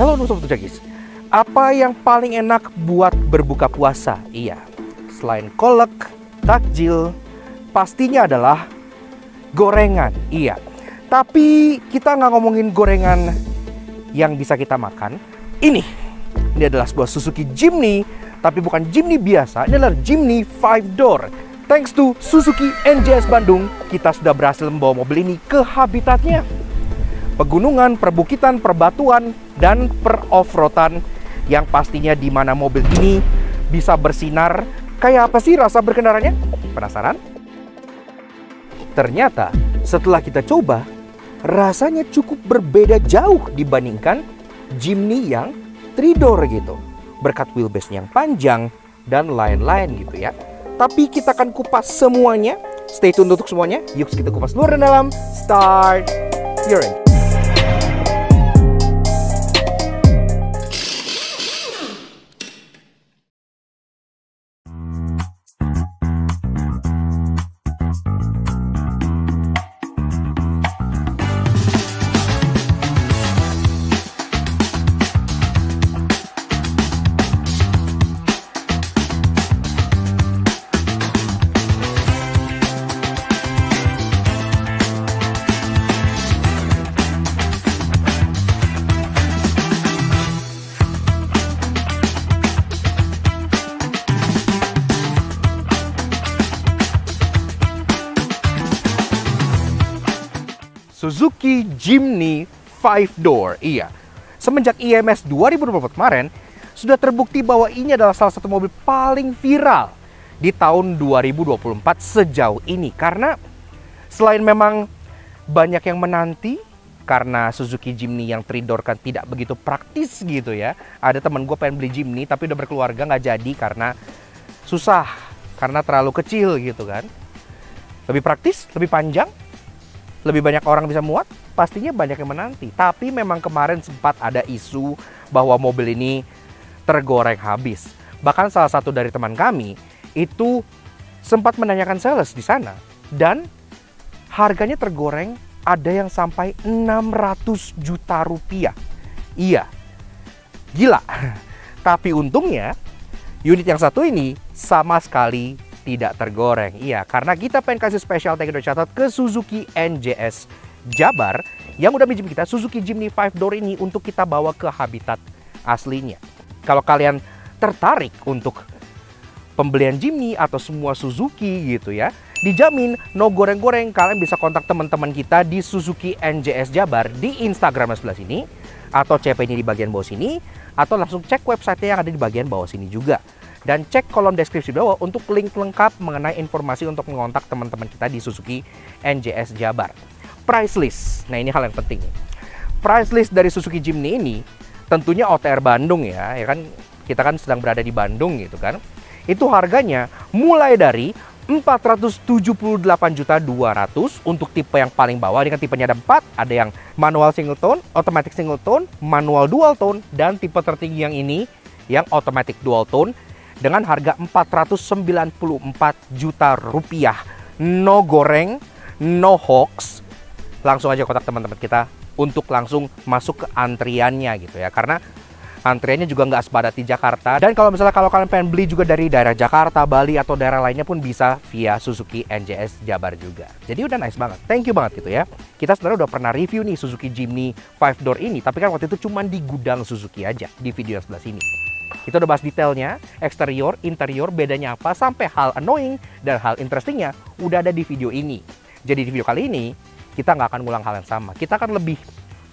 Halo Sobat Tujagis. Apa yang paling enak buat berbuka puasa? Iya, selain kolak, takjil, pastinya adalah gorengan. Iya, tapi kita nggak ngomongin gorengan yang bisa kita makan. Ini adalah sebuah Suzuki Jimny, tapi bukan Jimny biasa. Ini adalah Jimny 5-door. Thanks to Suzuki NJS Bandung, kita sudah berhasil membawa mobil ini ke habitatnya. Pegunungan, perbukitan, perbatuan, dan per-off-roadan yang pastinya di mana mobil ini bisa bersinar. Kayak apa sih rasa berkendaranya? Penasaran? Ternyata setelah kita coba, rasanya cukup berbeda jauh dibandingkan Jimny yang 3-door gitu. Berkat wheelbase yang panjang dan lain-lain gitu ya. Tapi kita akan kupas semuanya. Stay tune untuk semuanya. Yuk kita kupas luar dan dalam. Start your engine. Suzuki Jimny 5-door. Iya, semenjak IMS 2024 kemarin, sudah terbukti bahwa ini adalah salah satu mobil paling viral di tahun 2024 sejauh ini. Karena selain memang banyak yang menanti, karena Suzuki Jimny yang 3-door kan tidak begitu praktis gitu ya. Ada temen gue pengen beli Jimny, tapi udah berkeluarga nggak jadi karena susah, karena terlalu kecil gitu kan. Lebih praktis, lebih panjang, lebih banyak orang bisa muat, pastinya banyak yang menanti. Tapi memang kemarin sempat ada isu bahwa mobil ini tergoreng habis. Bahkan salah satu dari teman kami itu sempat menanyakan sales di sana. Dan harganya tergoreng ada yang sampai 600 juta rupiah. Iya, gila. Tapi untungnya unit yang satu ini sama sekali tidak tergoreng. Iya, karena kita pengen kasih spesial tag dan catat ke Suzuki NJS Jabar yang udah minjem kita Suzuki Jimny 5-door ini untuk kita bawa ke habitat aslinya. Kalau kalian tertarik untuk pembelian Jimny atau semua Suzuki gitu ya, dijamin no goreng-goreng. Kalian bisa kontak teman-teman kita di Suzuki NJS Jabar di Instagram sebelah sini, atau CP-nya di bagian bawah sini, atau langsung cek website yang ada di bagian bawah sini juga. Dan cek kolom deskripsi bawah untuk link lengkap mengenai informasi untuk mengontak teman-teman kita di Suzuki NJS Jabar. Price list, nah ini hal yang penting. Price list dari Suzuki Jimny ini tentunya OTR Bandung ya kan, kita kan sedang berada di Bandung gitu kan. Itu harganya mulai dari 478.200.000 untuk tipe yang paling bawah. Ini kan tipenya ada 4, ada yang manual single tone, automatic single tone, manual dual tone, dan tipe tertinggi yang ini yang automatic dual tone dengan harga 494 juta rupiah. No goreng, no hoax. Langsung aja kontak teman-teman kita untuk langsung masuk ke antriannya gitu ya. Karena antriannya juga nggak sepadat di Jakarta. Dan kalau misalnya kalian pengen beli juga dari daerah Jakarta, Bali, atau daerah lainnya pun bisa via Suzuki NJS Jabar juga. Jadi udah nice banget, thank you banget gitu ya. Kita sebenarnya udah pernah review nih Suzuki Jimny 5-door ini, tapi kan waktu itu cuma di gudang Suzuki aja, di video yang sebelah sini. Kita udah bahas detailnya, eksterior, interior, bedanya apa, sampai hal annoying dan hal interestingnya udah ada di video ini. Jadi di video kali ini, kita nggak akan ngulang hal yang sama. Kita akan lebih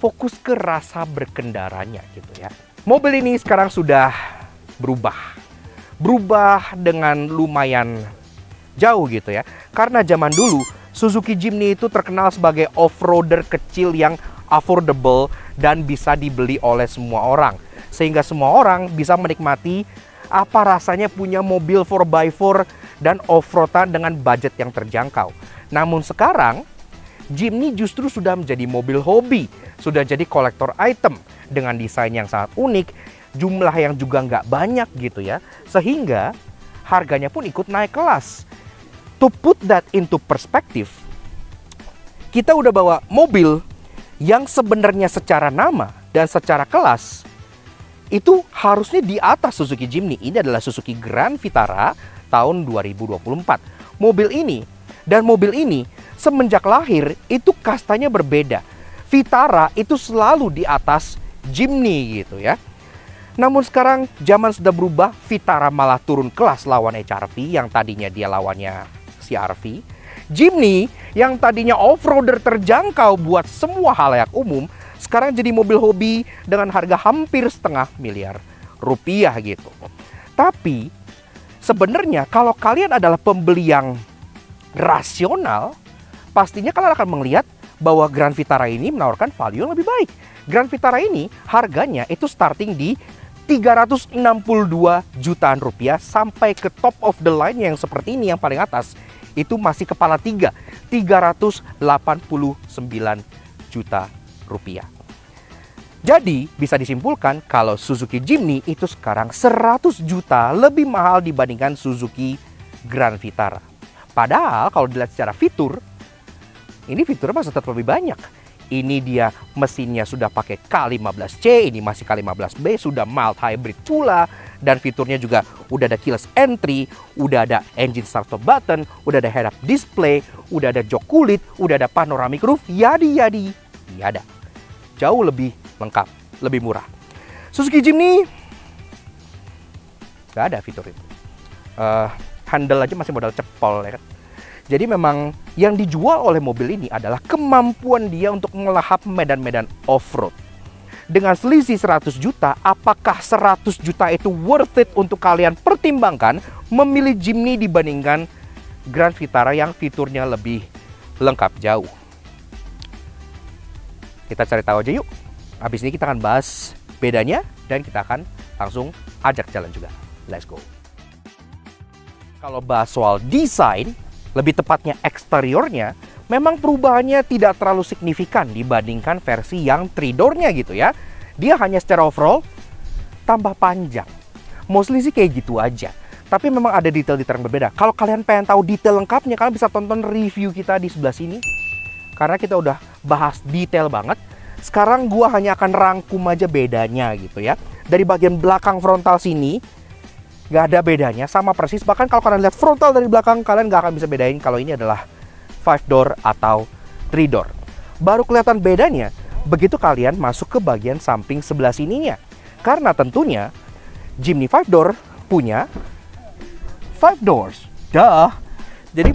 fokus ke rasa berkendaranya gitu ya. Mobil ini sekarang sudah berubah dengan lumayan jauh gitu ya. Karena zaman dulu Suzuki Jimny itu terkenal sebagai off-roader kecil yang affordable dan bisa dibeli oleh semua orang. Sehingga semua orang bisa menikmati apa rasanya punya mobil 4x4 dan off-roadan dengan budget yang terjangkau. Namun sekarang Jimny justru sudah menjadi mobil hobi, sudah jadi kolektor item dengan desain yang sangat unik, jumlah yang juga nggak banyak gitu ya, sehingga harganya pun ikut naik kelas. To put that into perspective, kita udah bawa mobil yang sebenarnya secara nama dan secara kelas itu harusnya di atas Suzuki Jimny. Ini adalah Suzuki Grand Vitara tahun 2024. Mobil ini dan mobil ini semenjak lahir itu kastanya berbeda. Vitara itu selalu di atas Jimny gitu ya. Namun sekarang zaman sudah berubah, Vitara malah turun kelas lawan HR-V yang tadinya dia lawannya CR-V. Jimny yang tadinya off-roader terjangkau buat semua halayak umum, sekarang jadi mobil hobi dengan harga hampir setengah miliar rupiah gitu. Tapi sebenarnya kalau kalian adalah pembeli yang rasional, pastinya kalian akan melihat bahwa Grand Vitara ini menawarkan value yang lebih baik. Grand Vitara ini harganya itu starting di 362 jutaan rupiah sampai ke top of the line yang seperti ini yang paling atas itu masih kepala 389 juta rupiah. Jadi bisa disimpulkan kalau Suzuki Jimny itu sekarang 100 juta lebih mahal dibandingkan Suzuki Grand Vitara. Padahal kalau dilihat secara fitur, ini fiturnya masih tetap lebih banyak. Ini dia mesinnya sudah pakai K15C, ini masih K15B, sudah mild hybrid pula. Dan fiturnya juga udah ada keyless entry, udah ada engine start stop button, udah ada head up display, udah ada jok kulit, udah ada panoramic roof, yadi. Jauh lebih lengkap, lebih murah. Suzuki Jimny nggak ada fitur itu. Handle aja masih modal cepol ya kan. Jadi memang yang dijual oleh mobil ini adalah kemampuan dia untuk melahap medan-medan off-road. Dengan selisih 100 juta, apakah 100 juta itu worth it untuk kalian pertimbangkan memilih Jimny dibandingkan Grand Vitara yang fiturnya lebih lengkap jauh? Kita cari tahu aja yuk. Habis ini kita akan bahas bedanya dan kita akan langsung ajak jalan juga. Let's go. Kalau bahas soal desain, lebih tepatnya eksteriornya, memang perubahannya tidak terlalu signifikan dibandingkan versi yang 3-door-nya gitu ya. Dia hanya secara overall tambah panjang. Mostly sih kayak gitu aja. Tapi memang ada detail-detail yang berbeda. Kalau kalian pengen tahu detail lengkapnya, kalian bisa tonton review kita di sebelah sini. Karena kita udah bahas detail banget. Sekarang gua hanya akan rangkum aja bedanya gitu ya. Dari bagian belakang frontal sini, nggak ada bedanya, sama persis. Bahkan kalau kalian lihat frontal dari belakang, kalian nggak akan bisa bedain kalau ini adalah 5-door atau 3-door. Baru kelihatan bedanya begitu kalian masuk ke bagian samping sebelah sininya. Karena tentunya Jimny 5-door punya 5 doors. Dah. Jadi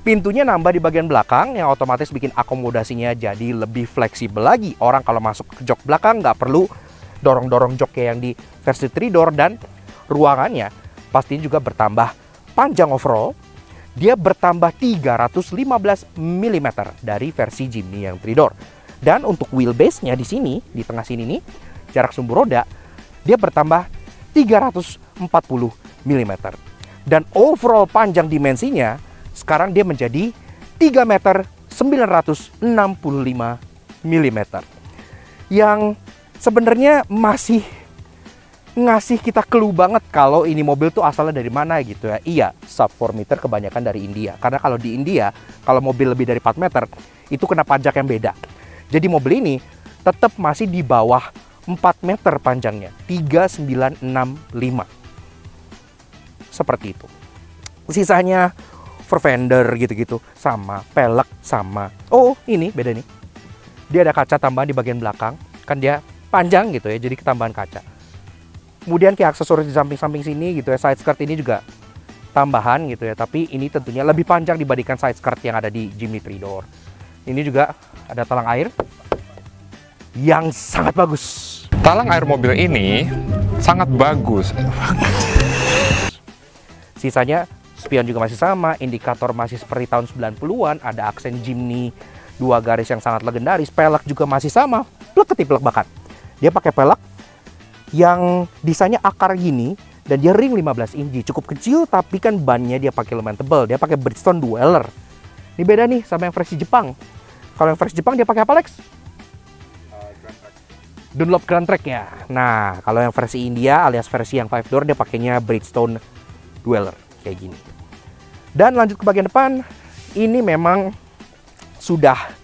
pintunya nambah di bagian belakang yang otomatis bikin akomodasinya jadi lebih fleksibel lagi. Orang kalau masuk ke jok belakang nggak perlu dorong-dorong jok kayak yang di versi 3-door, dan ruangannya pastinya juga bertambah panjang overall. Dia bertambah 315 mm dari versi Jimny yang 3-door. Dan untuk wheelbase-nya di sini, di tengah sini nih, jarak sumbu roda, dia bertambah 340 mm. Dan overall panjang dimensinya, sekarang dia menjadi 3 meter 965 mm. Yang sebenarnya masih ngasih kita clue banget kalau ini mobil tuh asalnya dari mana gitu ya. Iya, sub 4 meter kebanyakan dari India. Karena kalau di India, kalau mobil lebih dari 4 meter, itu kena pajak yang beda. Jadi mobil ini tetap masih di bawah 4 meter panjangnya, 3965. Seperti itu. Sisanya fender gitu-gitu, sama pelek, sama. Oh, ini beda nih. Dia ada kaca tambahan di bagian belakang. Kan dia panjang gitu ya, jadi ketambahan kaca. Kemudian kayak aksesoris di samping-samping sini gitu ya, side skirt ini juga tambahan gitu ya, tapi ini tentunya lebih panjang dibandingkan side skirt yang ada di Jimny 3-door. Ini juga ada talang air yang sangat bagus. Talang air mobil ini sangat bagus. Sisanya spion juga masih sama, indikator masih seperti tahun 90-an, ada aksen Jimny 2 garis yang sangat legendaris, pelek juga masih sama, plek bahkan. Dia pakai pelek yang desainnya akar gini, dan dia ring 15 inci, cukup kecil tapi kan bannya dia pakai lumayan tebal. Dia pakai Bridgestone Dweller. Ini beda nih sama yang versi Jepang. Kalau yang versi Jepang dia pakai apa, Lex? Dunlop Grand Track ya. Nah, kalau yang versi India alias versi yang 5-door dia pakainya Bridgestone Dweller kayak gini. Dan lanjut ke bagian depan, ini memang sudah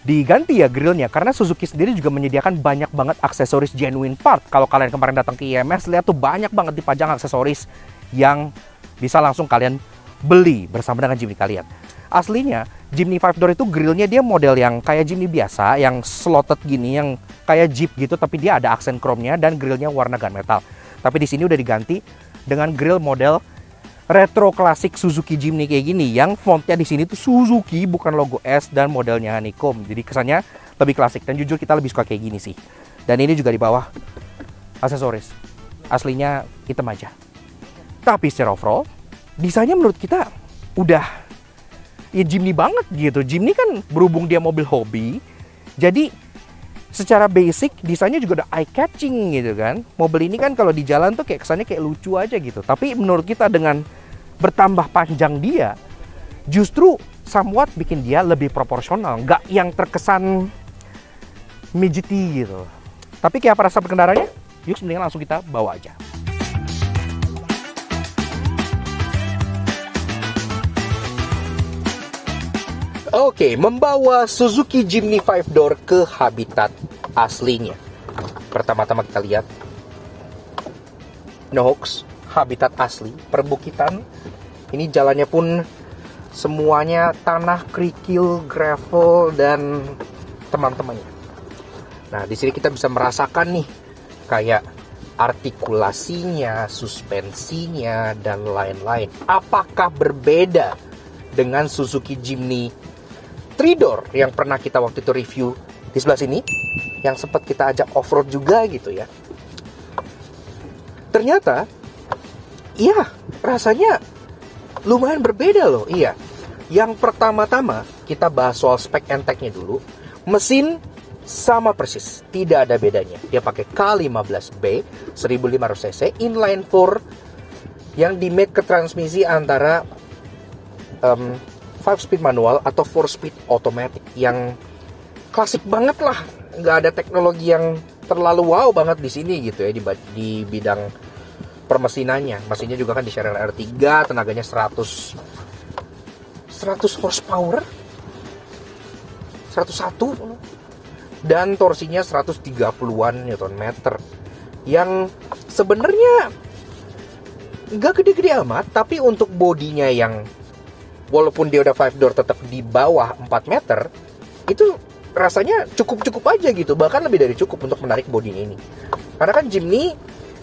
diganti ya grillnya, karena Suzuki sendiri juga menyediakan banyak banget aksesoris genuine part. Kalau kalian kemarin datang ke IMS, lihat tuh banyak banget dipajang aksesoris yang bisa langsung kalian beli bersama dengan Jimny kalian. Aslinya Jimny 5-door itu grillnya dia model yang kayak Jimny biasa, yang slotted gini, yang kayak Jeep gitu, tapi dia ada aksen chrome-nya dan grillnya warna gunmetal. Tapi di sini udah diganti dengan grill model retro klasik Suzuki Jimny kayak gini, yang fontnya di sini tuh Suzuki, bukan logo S, dan modelnya honeycomb. Jadi kesannya lebih klasik, dan jujur kita lebih suka kayak gini sih. Dan ini juga di bawah aksesoris, aslinya hitam aja. Tapi secara overall, desainnya menurut kita udah ya Jimny banget gitu. Jimny kan berhubung dia mobil hobi, jadi secara basic desainnya juga udah eye catching gitu kan. Mobil ini kan kalau di jalan tuh kayak kesannya kayak lucu aja gitu. Tapi menurut kita dengan bertambah panjang dia, justru somewhat bikin dia lebih proporsional, nggak yang terkesan midgety gitu. Tapi kayak apa rasa berkendaranya? Yuk mendingan langsung kita bawa aja. Oke, membawa Suzuki Jimny 5-door ke habitat aslinya. Pertama-tama kita lihat, no hoax, habitat asli, perbukitan. Ini jalannya pun semuanya tanah, kerikil, gravel, dan teman-temannya. Nah, di sini kita bisa merasakan nih, kayak artikulasinya, suspensinya, dan lain-lain. Apakah berbeda dengan Suzuki Jimny 3-door yang pernah kita waktu itu review di sebelah sini, yang sempat kita ajak off-road juga gitu ya. Ternyata iya, rasanya lumayan berbeda loh. Iya, yang pertama-tama kita bahas soal spek and tech-nya dulu. Mesin sama persis, tidak ada bedanya. Dia pakai K15B 1500 cc inline 4 yang di-made ke transmisi antara 5-speed manual atau 4-speed automatic, yang klasik banget lah. Nggak ada teknologi yang terlalu wow banget di sini gitu ya, di bidang permesinannya. Mesinnya juga kan di Cheryl R3, tenaganya 100 horsepower, 101, dan torsinya 130-an Nm, yang sebenarnya nggak gede-gede amat, tapi untuk bodinya yang walaupun dia udah 5-door tetap di bawah 4 meter, itu rasanya cukup-cukup aja gitu. Bahkan lebih dari cukup untuk menarik bodinya ini. Karena kan Jimny,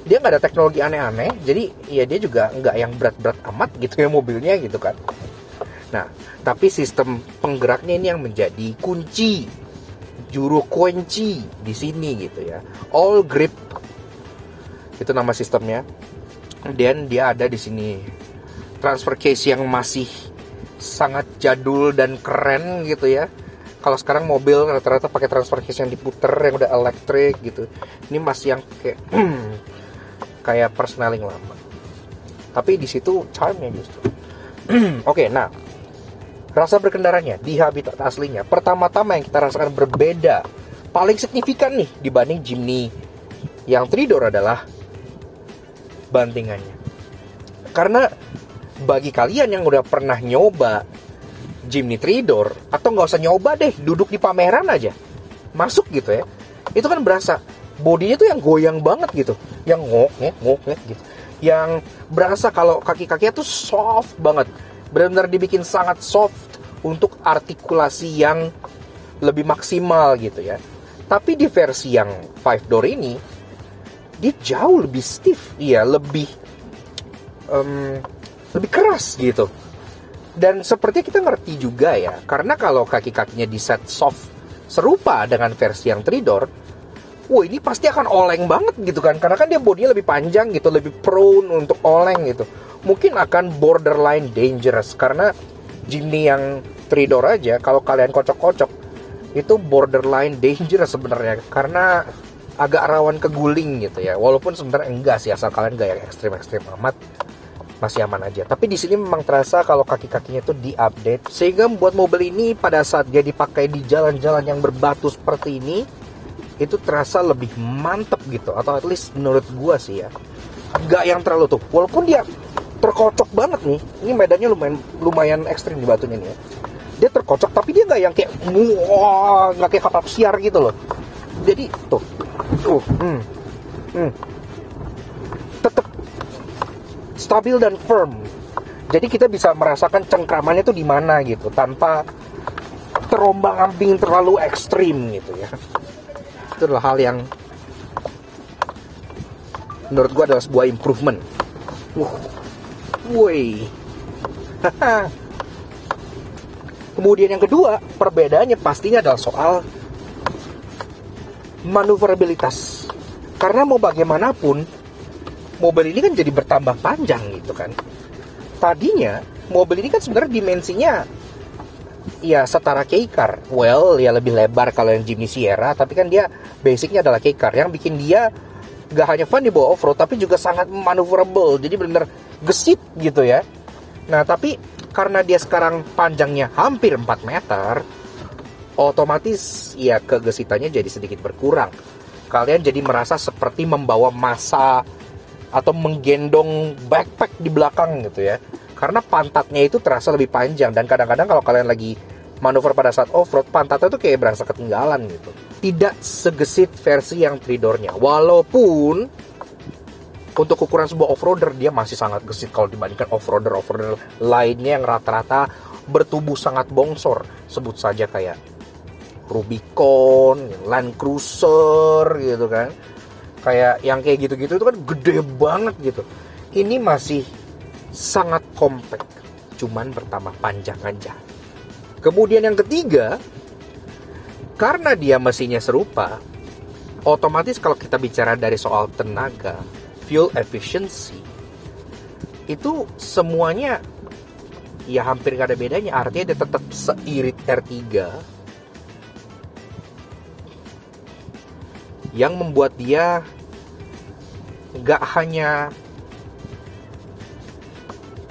dia nggak ada teknologi aneh-aneh, jadi ya dia juga nggak yang berat-berat amat gitu ya mobilnya gitu kan. Nah, tapi sistem penggeraknya ini yang menjadi kunci, juru kunci di sini gitu ya. All grip, itu nama sistemnya. Dan dia ada di sini transfer case yang masih sangat jadul dan keren gitu ya. Kalau sekarang mobil rata-rata pakai transfer case yang diputer, yang udah elektrik gitu. Ini masih yang kayak kayak persneling lama. Tapi di situ charmnya justru. Oke, nah, rasa berkendaranya di habitat aslinya, pertama-tama yang kita rasakan berbeda, paling signifikan nih dibanding Jimny yang 3-door adalah bantingannya. Karena bagi kalian yang udah pernah nyoba Jimny 3-door, atau nggak usah nyoba deh, duduk di pameran aja, masuk gitu ya, itu kan berasa bodinya tuh yang goyang banget gitu, yang ngok gitu, yang berasa kalau kaki-kakinya tuh soft banget, benar-benar dibikin sangat soft untuk artikulasi yang lebih maksimal gitu ya. Tapi di versi yang 5-door ini, dia jauh lebih stiff, iya, lebih keras gitu. Dan seperti kita ngerti juga ya, karena kalau kaki-kakinya di set soft serupa dengan versi yang 3-door, wah ini pasti akan oleng banget gitu kan. Karena kan dia bodinya lebih panjang gitu, lebih prone untuk oleng gitu. Mungkin akan borderline dangerous, karena Jimny yang 3-door aja kalau kalian kocok-kocok itu borderline dangerous sebenarnya, karena agak rawan keguling gitu ya. Walaupun sebenarnya enggak sih, asal kalian gak yang ekstrim-ekstrim amat, masih aman aja. Tapi di sini memang terasa kalau kaki-kakinya itu diupdate, sehingga membuat mobil ini pada saat dia dipakai di jalan-jalan yang berbatu seperti ini, itu terasa lebih mantep gitu. Atau at least menurut gua sih ya, nggak yang terlalu tuh, walaupun dia terkocok banget nih. Ini medannya lumayan ekstrim di batunya nih ya. dia terkocok, tapi dia nggak yang kayak wah, nggak kayak kapal pesiar gitu loh. Jadi tuh tetap stabil dan firm. Jadi kita bisa merasakan cengkramannya tuh di mana gitu, tanpa terombang-ambing terlalu ekstrim gitu ya. Itu adalah hal yang menurut gue adalah sebuah improvement. Woi. Kemudian yang kedua, perbedaannya pastinya adalah soal manuverabilitas. Karena mau bagaimanapun, mobil ini kan jadi bertambah panjang gitu kan. Tadinya mobil ini kan sebenarnya dimensinya ya setara K-Car. Well, ya lebih lebar kalau yang Jimny Sierra, tapi kan dia basicnya adalah K-Car. Yang bikin dia gak hanya fun di bawah off-road, tapi juga sangat maneuverable. Jadi benar-benar gesit gitu ya. Nah, tapi karena dia sekarang panjangnya hampir 4 meter, otomatis ya kegesitannya jadi sedikit berkurang. Kalian jadi merasa seperti membawa massa atau menggendong backpack di belakang gitu ya. Karena pantatnya itu terasa lebih panjang. Dan kadang-kadang kalau kalian lagi manuver pada saat off-road, pantatnya tuh kayak berasa ketinggalan gitu. Tidak segesit versi yang 3-door-nya. Walaupun untuk ukuran sebuah off-roader dia masih sangat gesit kalau dibandingkan off-roader lainnya yang rata-rata bertubuh sangat bongsor. Sebut saja kayak Rubicon, Land Cruiser gitu kan. Kayak yang kayak gitu-gitu itu kan gede banget gitu. Ini masih sangat compact, cuman bertambah panjang aja. Kemudian yang ketiga, karena dia mesinnya serupa, otomatis kalau kita bicara dari soal tenaga, fuel efficiency, itu semuanya ya hampir gak ada bedanya. Artinya dia tetap seirit R3, yang membuat dia gak hanya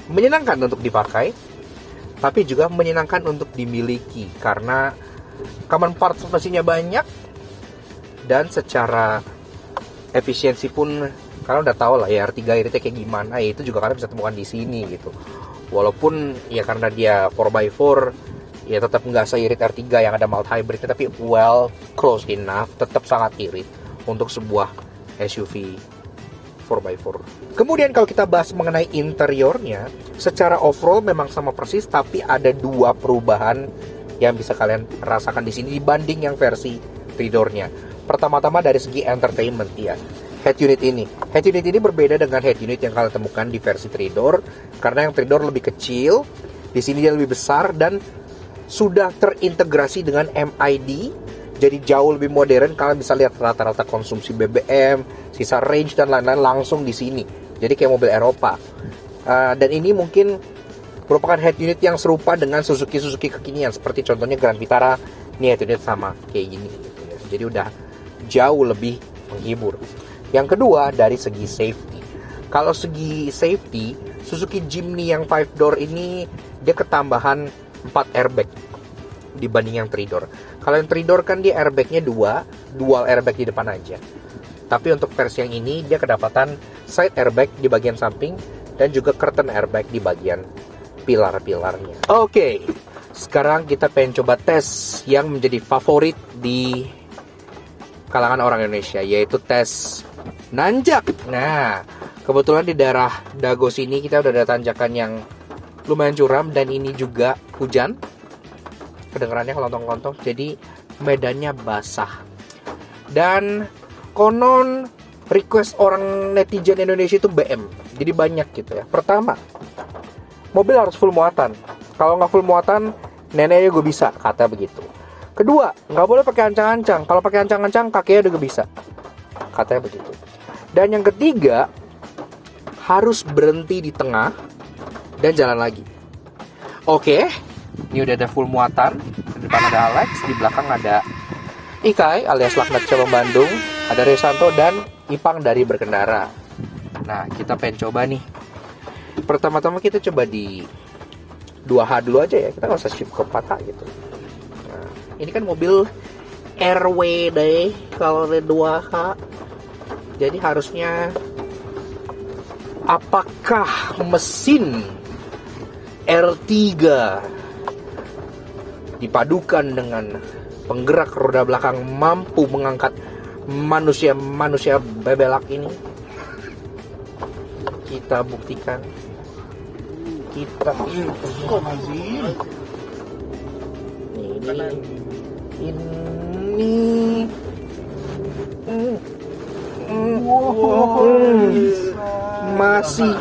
menyenangkan untuk dipakai, tapi juga menyenangkan untuk dimiliki. Karena common parts mesinnya banyak, dan secara efisiensi pun kalian udah tahu lah ya R3 iritnya kayak gimana. Ya itu juga kalian bisa temukan di sini gitu. Walaupun ya karena dia 4x4, ya tetap nggak seirit R3 yang ada mild hybridnya, tapi well close enough, tetap sangat irit untuk sebuah SUV 4x4. Kemudian kalau kita bahas mengenai interiornya, secara overall memang sama persis, tapi ada dua perubahan yang bisa kalian rasakan di sini dibanding yang versi 3-door-nya. Pertama-tama dari segi entertainment ya. Head unit ini berbeda dengan head unit yang kalian temukan di versi 3-door, karena yang 3-door lebih kecil, di sini dia lebih besar dan sudah terintegrasi dengan MID. Jadi jauh lebih modern. Kalian bisa lihat rata-rata konsumsi BBM, sisa range dan lain-lain langsung di sini. Jadi kayak mobil Eropa. Dan ini mungkin merupakan head unit yang serupa dengan Suzuki kekinian, seperti contohnya Grand Vitara. Ini head unit sama kayak gini gitu ya. Jadi udah jauh lebih menghibur. Yang kedua dari segi safety. Kalau segi safety, Suzuki Jimny yang 5-door ini dia ketambahan 4 airbag dibanding yang 3-door. Kalau yang 3-door kan dia airbagnya dual airbag di depan aja. Tapi untuk versi yang ini dia kedapatan side airbag di bagian samping dan juga curtain airbag di bagian pilar-pilarnya. Oke, sekarang kita pengen coba tes yang menjadi favorit di kalangan orang Indonesia, yaitu tes nanjak. Nah, kebetulan di daerah Dago sini kita udah ada tanjakan yang lumayan curam dan ini juga hujan. Kedengarannya kelontong-kelontong, jadi medannya basah. Dan konon request orang netizen Indonesia itu BM, jadi banyak gitu ya. Pertama, mobil harus full muatan. Kalau nggak full muatan, neneknya gue bisa, kata begitu. Kedua, nggak boleh pakai ancang-ancang. Kalau pakai ancang-ancang, kakinya juga bisa, katanya begitu. Dan yang ketiga, harus berhenti di tengah dan jalan lagi. Oke, ini udah ada full muatan. Di depan ada Alex, di belakang ada Ikai alias Laknat Cabang Bandung, ada Resanto dan Ipang dari Berkendara. Nah, kita pengen coba nih. Pertama-tama kita coba di 2H dulu aja ya. Kita nggak usah shift ke 4H gitu. Nah, ini kan mobil RW deh kalau ada 2H. Jadi harusnya, apakah mesin R3 dipadukan dengan penggerak roda belakang mampu mengangkat manusia bebelak ini, kita buktikan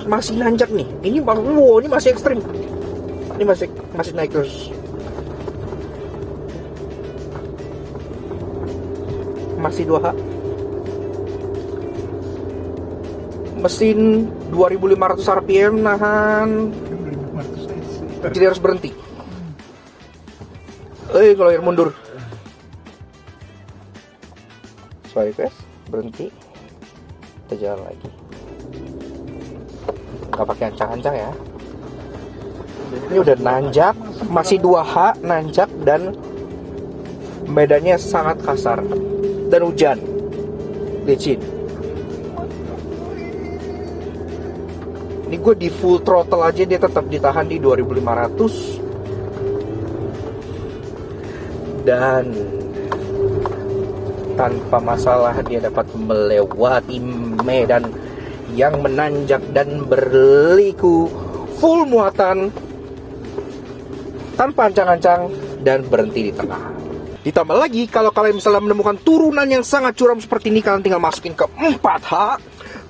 masih nanjak nih. Ini masih ekstrim. Ini masih naik terus. Masih 2H. Mesin 2500 RPM nahan. Jadi harus berhenti. Kalau yang mundur. Sorry guys, berhenti. Kita jalan lagi. Gak pakai ancang-ancang ya. Ini udah nanjak, masih 2H nanjak dan medannya sangat kasar dan hujan, licin. Ini gue di full throttle aja dia tetap ditahan di 2500 dan tanpa masalah dia dapat melewati medan yang menanjak dan berliku full muatan tanpa ancang-ancang dan berhenti di tengah. Ditambah lagi kalau kalian misalnya menemukan turunan yang sangat curam seperti ini, kalian tinggal masukin ke 4H,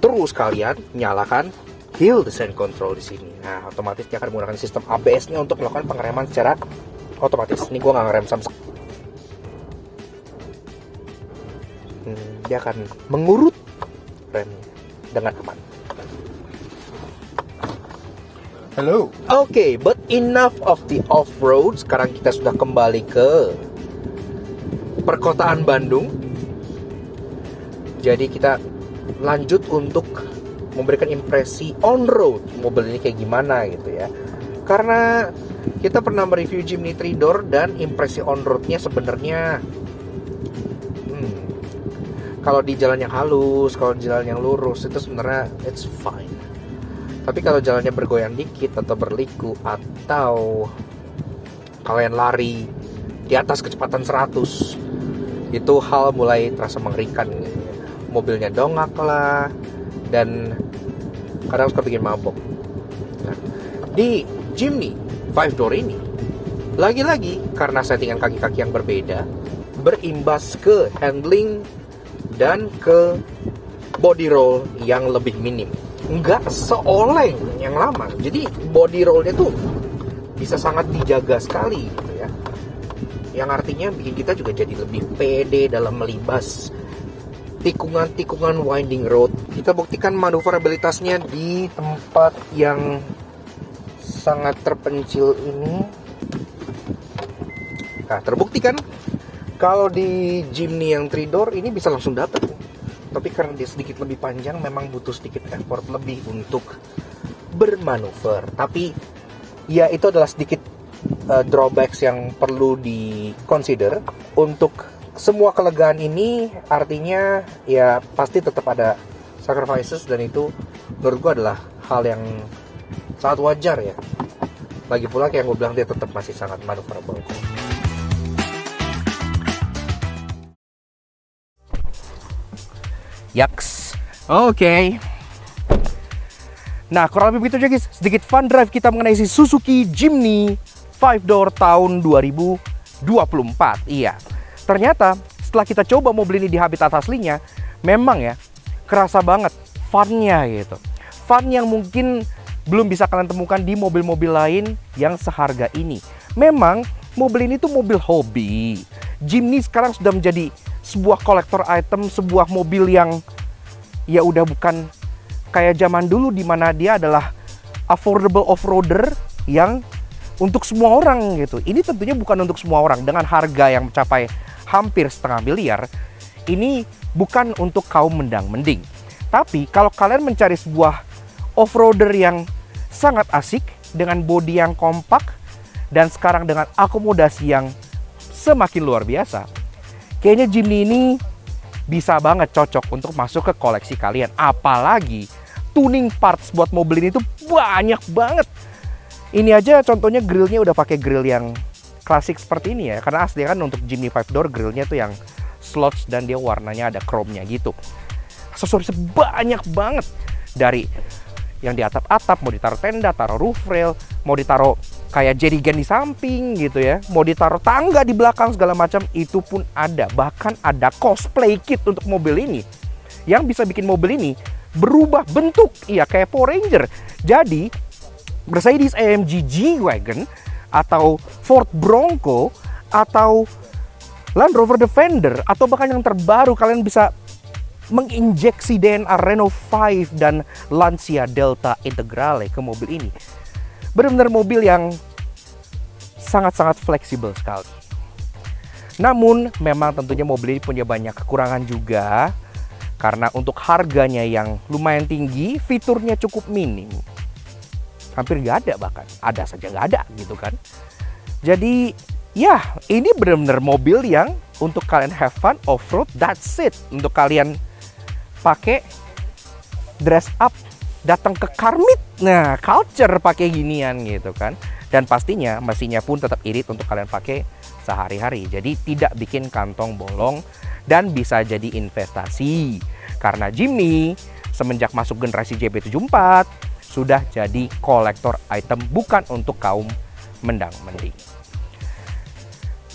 terus kalian nyalakan hill descent control di sini. Nah, otomatis dia akan menggunakan sistem ABS-nya untuk melakukan pengereman secara otomatis. Ini gue nggak ngerem sama sekali. Dia akan mengurut remnya dengan aman. Halo. Oke, but enough of the off-road. Sekarang kita sudah kembali ke perkotaan Bandung. Jadi kita lanjut untuk memberikan impresi on-road mobil ini kayak gimana gitu ya. Karena kita pernah mereview Jimny 3-door dan impresi on-roadnya sebenarnya kalau di jalan yang halus, kalau di jalan yang lurus itu sebenarnya it's fine. Tapi kalau jalannya bergoyang dikit atau berliku atau kalian lari di atas kecepatan 100, itu hal mulai terasa mengerikan gitu ya. Mobilnya dongak lah dan kadang suka bikin mabok. Nah, di Jimny 5-door ini lagi-lagi karena settingan kaki-kaki yang berbeda berimbas ke handling dan ke body roll yang lebih minim. Nggak seoleng yang lama. Jadi body rollnya tuh bisa sangat dijaga sekali gitu ya. Yang artinya bikin kita juga jadi lebih pede dalam melibas tikungan-tikungan winding road. Kita buktikan manuverabilitasnya di tempat yang sangat terpencil ini. Nah, terbuktikan kalau di Jimny yang 3-door ini bisa langsung dapat. Tapi karena dia sedikit lebih panjang, memang butuh sedikit effort lebih untuk bermanuver. Tapi ya itu adalah sedikit drawbacks yang perlu di-consider. Untuk semua kelegaan ini artinya ya pasti tetap ada sacrifices, dan itu menurut gue adalah hal yang sangat wajar ya. Lagi pula kayak yang gue bilang, dia tetap masih sangat maneuverable. Yaks. Oke. Nah, kurang lebih begitu aja guys. Sedikit fun drive kita mengenai si Suzuki Jimny 5-door tahun 2024. Iya. Ternyata setelah kita coba mobil ini di habitat aslinya, memang ya kerasa banget fun-nya gitu. Fun yang mungkin belum bisa kalian temukan di mobil-mobil lain yang seharga ini. Memang mobil ini tuh mobil hobi. Jimny sekarang sudah menjadi sebuah kolektor item, sebuah mobil yang ya udah bukan kayak zaman dulu di mana dia adalah affordable off-roader yang untuk semua orang gitu. Ini tentunya bukan untuk semua orang. Dengan harga yang mencapai hampir setengah miliar, ini bukan untuk kaum mendang-mending. Tapi kalau kalian mencari sebuah off-roader yang sangat asik dengan bodi yang kompak dan sekarang dengan akomodasi yang semakin luar biasa, kayaknya Jimny ini bisa banget cocok untuk masuk ke koleksi kalian. Apalagi tuning parts buat mobil ini tuh banyak banget. Ini aja contohnya grillnya udah pakai grill yang klasik seperti ini ya, karena asli kan untuk Jimny 5 door grillnya tuh yang slots dan dia warnanya ada chrome-nya gitu. Aksesoris banyak banget, dari yang di atap-atap, mau ditaruh tenda, taruh roof rail, mau ditaruh kayak jerrycan di samping gitu ya, mau ditaruh tangga di belakang segala macam, itu pun ada. Bahkan ada cosplay kit untuk mobil ini yang bisa bikin mobil ini berubah bentuk, iya kayak Power Ranger. Jadi Mercedes-AMG G-Wagon atau Ford Bronco atau Land Rover Defender atau bahkan yang terbaru, kalian bisa menginjeksi DNA Renault 5 dan Lancia Delta Integrale ke mobil ini. Benar-benar mobil yang sangat-sangat fleksibel sekali. Namun memang tentunya mobil ini punya banyak kekurangan juga, karena untuk harganya yang lumayan tinggi, fiturnya cukup minim. Hampir nggak ada, bahkan ada saja nggak ada gitu kan. Jadi ya, ini benar-benar mobil yang untuk kalian have fun off-road, that's it. Untuk kalian pakai dress up, datang ke car meet, nah culture pakai ginian gitu kan. Dan pastinya mesinnya pun tetap irit untuk kalian pakai sehari-hari. Jadi tidak bikin kantong bolong dan bisa jadi investasi. Karena Jimny semenjak masuk generasi JB74 sudah jadi kolektor item, bukan untuk kaum mendang-mending.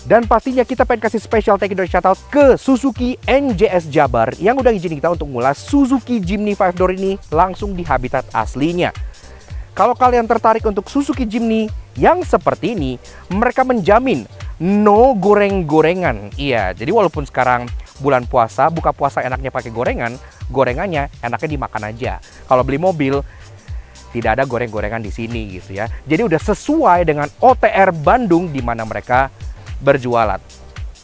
Dan pastinya kita pengen kasih special thank you dan shoutout ke Suzuki NJS Jabar yang udah izinin kita untuk ngulas Suzuki Jimny 5 door ini langsung di habitat aslinya. Kalau kalian tertarik untuk Suzuki Jimny yang seperti ini, mereka menjamin no goreng-gorengan. Iya, jadi walaupun sekarang bulan puasa, buka puasa enaknya pakai gorengan, gorengannya enaknya dimakan aja. Kalau beli mobil, tidak ada goreng-gorengan di sini gitu ya. Jadi udah sesuai dengan OTR Bandung di mana mereka berjualan.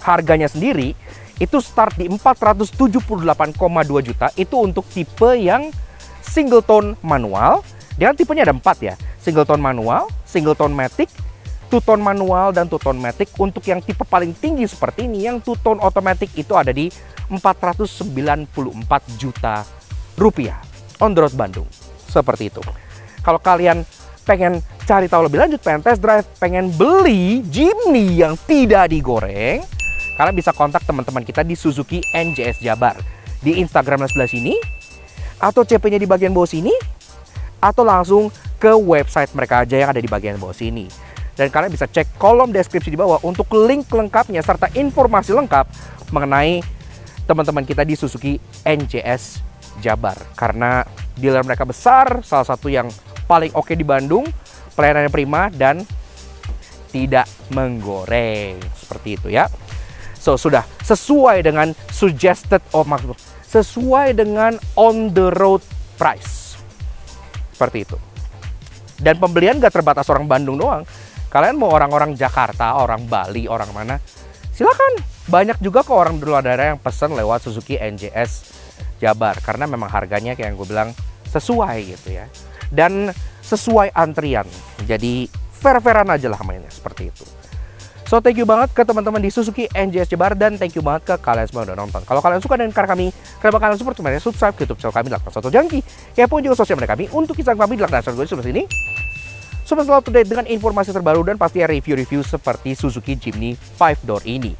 Harganya sendiri itu start di 478,2 juta. Itu untuk tipe yang single tone manual. Dia tipenya ada 4 ya. Single tone manual, single tone matic, two tone manual, dan two tone matic. Untuk yang tipe paling tinggi seperti ini, yang two tone automatic itu ada di 494 juta rupiah on the road Bandung. Seperti itu. Kalau kalian pengen cari tahu lebih lanjut, pengen test drive, pengen beli Jimny yang tidak digoreng, kalian bisa kontak teman-teman kita di Suzuki NJS Jabar di Instagram sebelah sini, atau CP-nya di bagian bawah sini, atau langsung ke website mereka aja yang ada di bagian bawah sini. Dan kalian bisa cek kolom deskripsi di bawah untuk link lengkapnya serta informasi lengkap mengenai teman-teman kita di Suzuki NJS Jabar. Karena dealer mereka besar, salah satu yang paling oke di Bandung, pelayanannya prima dan tidak menggoreng. Seperti itu ya. So, sudah sesuai dengan suggested, sesuai dengan on the road price. Seperti itu. Dan pembelian gak terbatas orang Bandung doang. Kalian mau orang-orang Jakarta, orang Bali, orang mana, silakan. Banyak juga kok orang di luar daerah yang pesan lewat Suzuki NJS Jabar. Karena memang harganya kayak yang gue bilang sesuai gitu ya. Dan sesuai antrian. Jadi fair-fairan aja lah mainnya, seperti itu. So thank you banget ke teman-teman di Suzuki NJS Jabar, dan thank you banget ke kalian semua udah nonton. Kalau kalian suka dengan karya kami, kalian bakalan support kemarin subscribe ke YouTube channel kami Laktas Soto Jangki. Kepoin juga sosial media kami untuk Instagram kami Laktas Soto Jangki sebelah sini. Supaya selalu up to date dengan informasi terbaru dan pastinya review-review seperti Suzuki Jimny 5 door ini.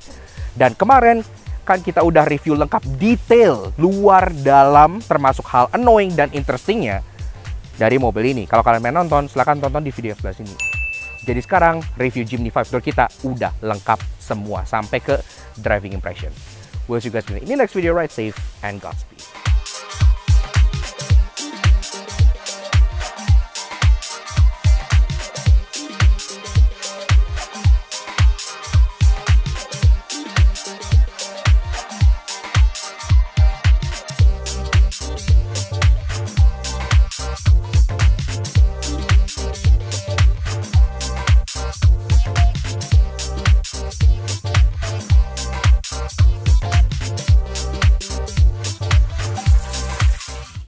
Dan kemarin kan kita udah review lengkap detail luar dalam termasuk hal annoying dan interestingnya dari mobil ini. Kalau kalian pengen nonton, silahkan tonton di video sebelah sini. Jadi sekarang review Jimny 5 door kita udah lengkap semua sampai ke driving impression. We'll see you guys in the next video. Ride safe and Godspeed.